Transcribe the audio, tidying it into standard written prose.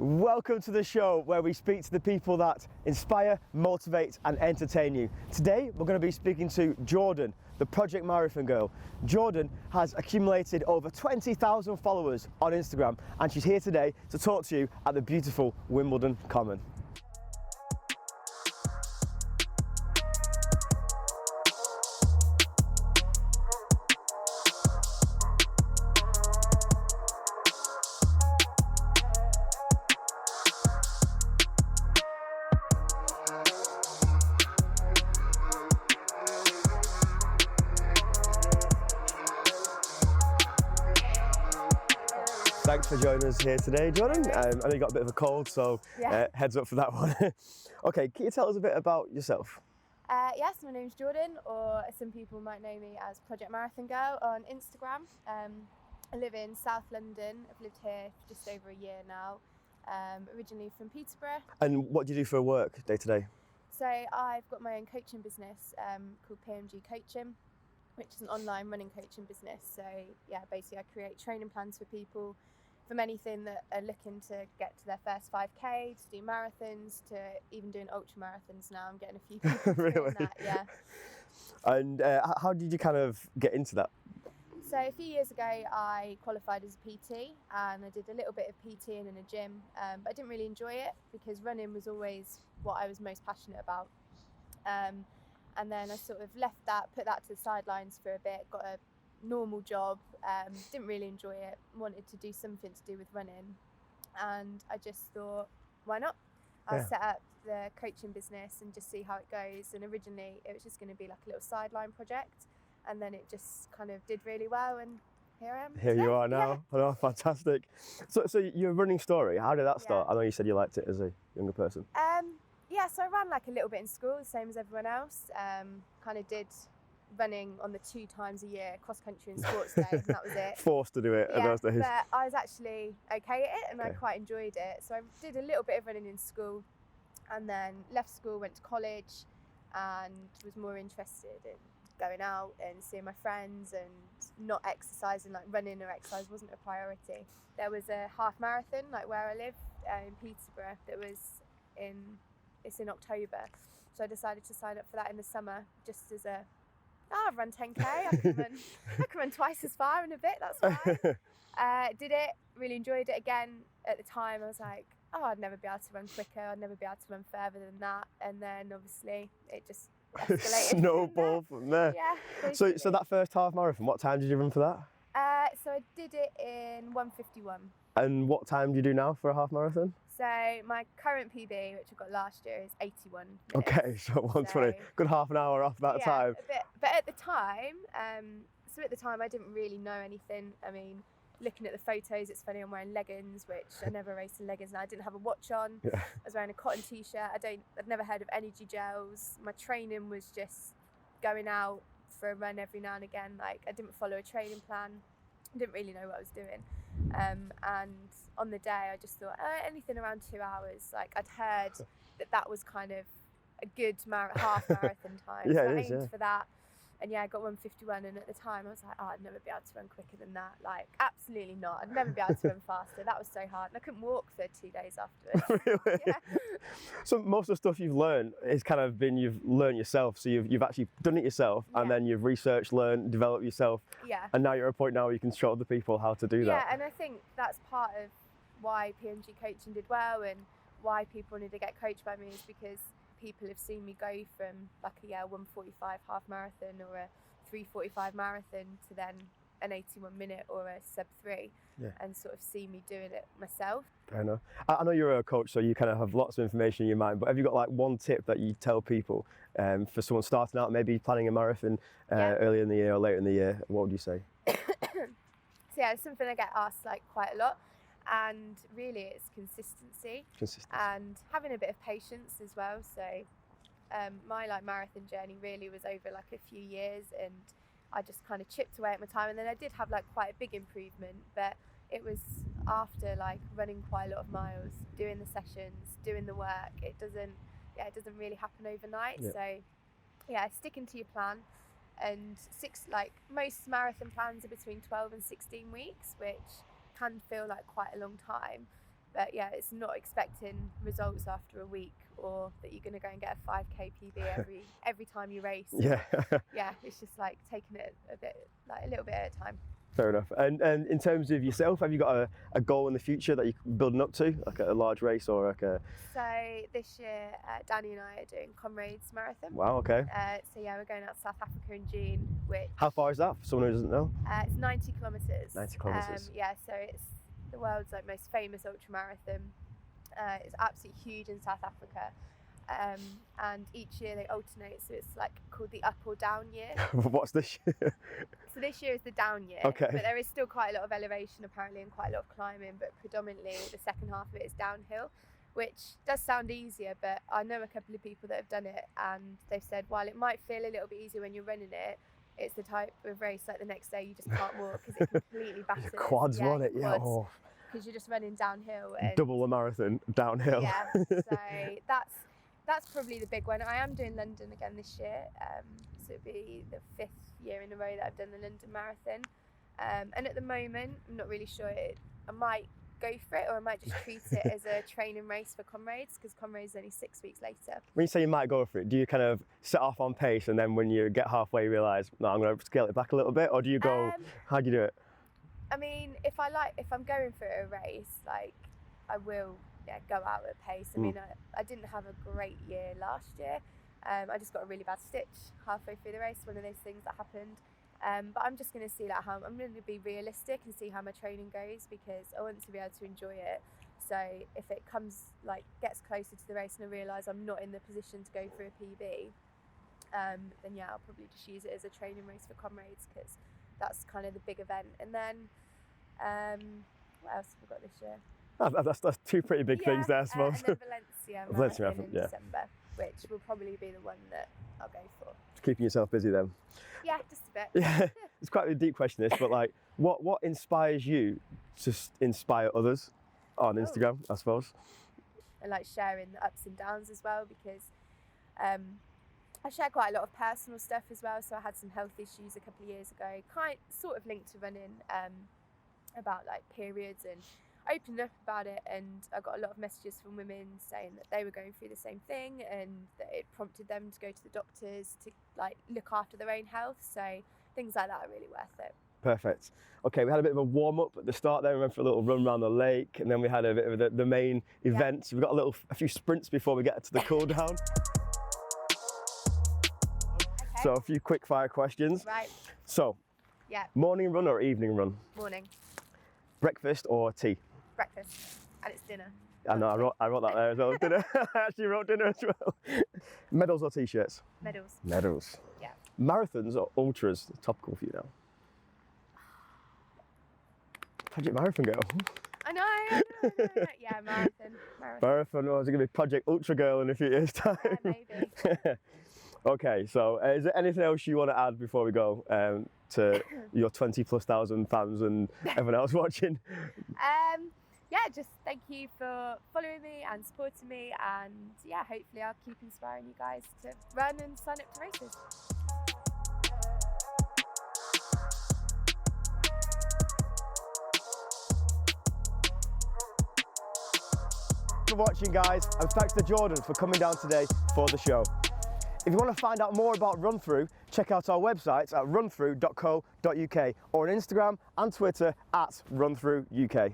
Welcome to the show where we speak to the people that inspire, motivate and entertain you. Today we're going to be speaking to Jordan, the Project Marathon girl. Jordan has accumulated over 20,000 followers on Instagram and she's here today to talk to you at the beautiful Wimbledon Common. Thanks for joining us here today, Jordan. I know you got a bit of a cold, so heads up for that one. Okay, can you tell us a bit about yourself? Yes, my name's Jordan, or some people might know me as Project Marathon Girl on Instagram. I live in South London. I've lived here for just over a year now, originally from Peterborough. And what do you do for work day to day? So I've got my own coaching business called PMG Coaching, which is an online running coaching business. So yeah, basically I create training plans for people from anything that are looking to get to their first 5K, to do marathons, to even doing ultra marathons now. I'm getting a few people doing that, yeah. And how did you kind of get into that? So a few years ago I qualified as a PT and I did a little bit of PTing in a gym, but I didn't really enjoy it because running was always what I was most passionate about. And then I sort of left that, put that to the sidelines for a bit, got a normal job, didn't really enjoy it, wanted to do something to do with running, and I just thought, why not? I'll set up the coaching business and just see how it goes. And originally it was just going to be like a little sideline project, and then it just kind of did really well, and here I am. Here today. you are now. Yeah. Oh, fantastic. So your running story, how did that start? I know you said you liked it as a younger person. Yeah, so I ran like a little bit in school, the same as everyone else. Kind of did running on the 2 times a year, cross country and sports day, and that was it. Forced to do it in those days. But I was actually okay at it and I quite enjoyed it. So I did a little bit of running in school and then left school, went to college and was more interested in going out and seeing my friends and not exercising, like running or exercise wasn't a priority. There was a half marathon like where I live in Peterborough that was it's in October, so I decided to sign up for that in the summer just as I've run 10k, I can run twice as far in a bit, that's fine. Did it, really enjoyed it. Again, at the time I was like, I'd never be able to run quicker, I'd never be able to run further than that, and then obviously it just escalated. Snowball from there. Yeah. So that first half marathon, what time did you run for that? So I did it in 1:51. And what time do you do now for a half marathon? So my current PB, which I got last year, is 81 minutes. Okay, so 120, good half an hour off that time. A bit, but at the time, I didn't really know anything. I mean, looking at the photos, it's funny, I'm wearing leggings, which I never raced in leggings, and I didn't have a watch on. I was wearing a cotton t-shirt. I'd never heard of energy gels. My training was just going out for a run every now and again. Like, I didn't follow a training plan. I didn't really know what I was doing. And on the day I just thought anything around 2 hours. Like, I'd heard that was kind of a good half marathon time. So I aimed for that, and I got 1:51, and at the time I was like, I'd never be able to run quicker than that. Like, absolutely not. I'd never be able to run faster. That was so hard, and I couldn't walk for 2 days afterwards. Really? Yeah. So most of the stuff you've learned is kind of been you've learned yourself. So you've actually done it yourself, and then you've researched, learned, developed yourself. Yeah. And now you're at a point now where you can show other people how to do that. Yeah, and I think that's part of why PMG Coaching did well and why people wanted to get coached by me, is because people have seen me go from like a 1:45 half marathon or a 3:45 marathon to then an 81 minute or a sub 3, and sort of see me doing it myself. Fair enough. I know you're a coach, so you kind of have lots of information in your mind, but have you got like one tip that you tell people for someone starting out, maybe planning a marathon earlier in the year or later in the year? What would you say? So it's something I get asked like quite a lot, and really it's consistency and having a bit of patience as well. So my like marathon journey really was over like a few years, and I just kind of chipped away at my time, and then I did have like quite a big improvement, but it was after like running quite a lot of miles, doing the sessions, doing the work. It doesn't really happen overnight. So sticking to your plan, and most marathon plans are between 12 and 16 weeks, which can feel like quite a long time. But yeah, it's not expecting results after a week, or that you're going to go and get a 5k PB every time you race. Yeah. Yeah, it's just like taking it a little bit at a time. Fair enough. And in terms of yourself, have you got a goal in the future that you're building up to, like a large race or like a? So this year, Danny and I are doing Comrades Marathon. Wow. Okay. So yeah, we're going out to South Africa in June. Which How far is that for someone who doesn't know? it's 90 kilometres. 90 kilometres. Yeah, so it's the world's like most famous ultra marathon. It's absolutely huge in South Africa. And each year they alternate, so it's like called the up or down year. What's this year? So this year is the down year, Okay. but there is still quite a lot of elevation apparently and quite a lot of climbing, but predominantly the second half of it is downhill, which does sound easier, but I know a couple of people that have done it and they've said while it might feel a little bit easier when you're running it, it's the type of race like the next day you just can't walk because it completely batters. Your quads, wasn't it? Yeah. Oh. Because you're just running downhill. And double the marathon downhill. yeah, so that's probably the big one. I am doing London again this year, so it'll be the 5th year in a row that I've done the London Marathon. And at the moment, I'm not really sure. I might go for it, or I might just treat it as a training race for Comrades, because Comrades is only 6 weeks later. When you say you might go for it, do you kind of set off on pace and then when you get halfway you realise, no, I'm going to scale it back a little bit, or do you go, how do you do it? I mean, if I'm going for a race, like I will go out at pace. I mean, I didn't have a great year last year. I just got a really bad stitch halfway through the race, one of those things that happened. But I'm just going to see like how I'm going to be realistic and see how my training goes, because I want to be able to enjoy it. So if it gets closer to the race and I realise I'm not in the position to go for a PB, then yeah, I'll probably just use it as a training race for Comrades, because that's kind of the big event. And then what else have we got this year? That's two pretty big things there, I suppose. And then Valencia Marathon in December, which will probably be the one that I'll go for. Keeping yourself busy then. Yeah, just a bit. Yeah, it's quite a deep question this, but like, what inspires you to inspire others on Instagram, I suppose? And like sharing the ups and downs as well, because I share quite a lot of personal stuff as well. So I had some health issues a couple of years ago, sort of linked to running, about like periods, and I opened up about it, and I got a lot of messages from women saying that they were going through the same thing and that it prompted them to go to the doctors to like look after their own health. So things like that are really worth it. Perfect. Okay, we had a bit of a warm up at the start there. We went for a little run around the lake, and then we had a bit of the main event. So we've got a few sprints before we get to the cool down. Okay. So a few quick fire questions. Right. So, morning run or evening run? Morning. Breakfast or tea? Breakfast, and it's dinner. I know, I wrote that there as well. Dinner. I actually wrote dinner as well. Medals or t-shirts? Medals. Medals. Yeah. Marathons or ultras? Topical for you now. Project Marathon girl. I know. Yeah, marathon. Marathon, or is it going to be Project Ultra girl in a few years' time? Yeah, maybe. Okay, so is there anything else you want to add before we go to your 20,000+ fans and everyone else watching? Yeah, just thank you for following me and supporting me, and yeah, hopefully I'll keep inspiring you guys to run and sign up to races. Thanks for watching, guys, and thanks to Jordan for coming down today for the show. If you want to find out more about RunThrough, check out our website at runthrough.co.uk or on Instagram and Twitter at RunThroughUK.